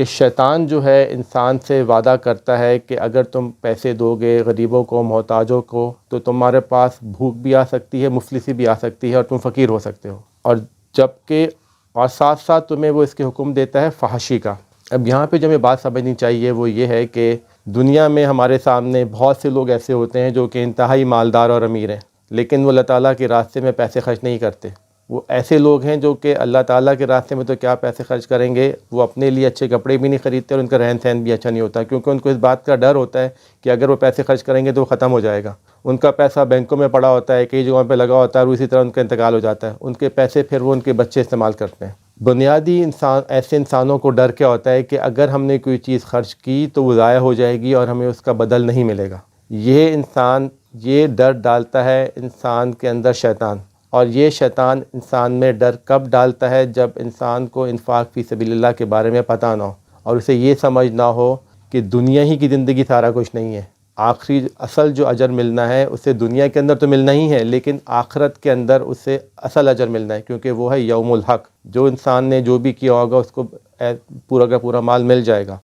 کہ شیطان جو ہے انسان سے وعدہ کرتا ہے کہ اگر تم پیسے دو گے غریبوں کو، محتاجوں کو، تو تمہارے پاس بھوک بھی آ سکتی ہے، مفلسی بھی آ سکتی ہے، اور تم فقیر ہو سکتے ہو، اور جبکہ اور ساتھ ساتھ تمہیں وہ اس کے حکم دیتا ہے فحاشی کا۔ اب یہاں پہ جو ہمیں بات سمجھنی چاہیے وہ یہ ہے کہ دنیا میں ہمارے سامنے بہت سے لوگ ایسے ہوتے ہیں جو کہ انتہائی مالدار اور امیر ہیں، لیکن وہ اللہ تعالیٰ کے راستے میں پیسے خرچ نہیں کرتے۔ وہ ایسے لوگ ہیں جو کہ اللہ تعالیٰ کے راستے میں تو کیا پیسے خرچ کریں گے، وہ اپنے لیے اچھے کپڑے بھی نہیں خریدتے، اور ان کا رہن سہن بھی اچھا نہیں ہوتا، کیونکہ ان کو اس بات کا ڈر ہوتا ہے کہ اگر وہ پیسے خرچ کریں گے تو وہ ختم ہو جائے گا۔ ان کا پیسہ بینکوں میں پڑا ہوتا ہے، کئی جگہوں پہ لگا ہوتا ہے، اور اسی طرح ان کا انتقال ہو جاتا ہے۔ ان کے پیسے پھر وہ ان کے بچے استعمال کرتے ہیں۔ بنیادی ایسے انسانوں کو ڈر کیا ہوتا ہے کہ اگر ہم نے کوئی چیز خرچ کی تو وہ ضائع ہو جائے گی اور ہمیں اس کا بدل نہیں ملے گا۔ یہ ڈر ڈالتا ہے انسان کے اندر شیطان، اور یہ شیطان انسان میں ڈر کب ڈالتا ہے؟ جب انسان کو انفاق فی سبیل اللہ کے بارے میں پتہ نہ ہو، اور اسے یہ سمجھ نہ ہو کہ دنیا ہی کی زندگی سارا کچھ نہیں ہے، آخری اصل جو اجر ملنا ہے اسے دنیا کے اندر تو ملنا ہی ہے، لیکن آخرت کے اندر اسے اصل اجر ملنا ہے، کیونکہ وہ ہے یوم الحق۔ جو انسان نے جو بھی کیا ہوگا اس کو پورا کا پورا مال مل جائے گا۔